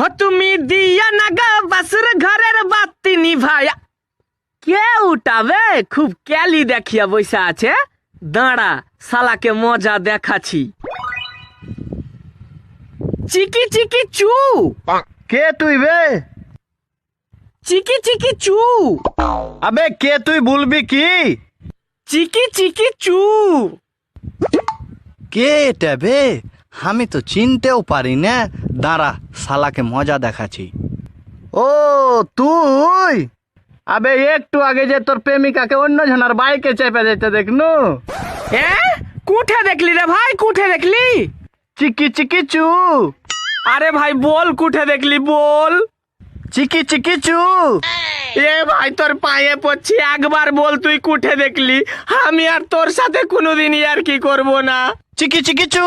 हो তুমি দিয়া না গা বাসুর ঘরের বাতি নিভায়া। কে উঠাবে? খুব ক্যালি দেখিয়া বসে আছে। দাঁড়া, শালাকে মজা দেখাচ্ছি। চিকি চিকি চু। কে তুই বে? চিকি চিকি চু। আবে কে তুই বলবি কি? চিকি চিকি চু। কে এটা বে? আমি তো চিনতেও পারি না। দাঁড়া, শালাকে মজা দেখাচ্ছি। ও তুই? আবে একটু আগে যে তোর প্রেমিকাকে অন্য জনের বাইকে চেপে যেতে দেখনু। কুঠে দেখলি রে ভাই, কুঠে দেখলি? চিকি চিকি চু। আরে ভাই বল, কুঠে দেখলি বল। চিকি চিকি চু। এ ভাই তোর পায়ে পড়ছি, একবার বল তুই কুঠে দেখলি। আমি আর তোর সাথে কোনোদিনই আর কি করব না। চিকি চিকি চু।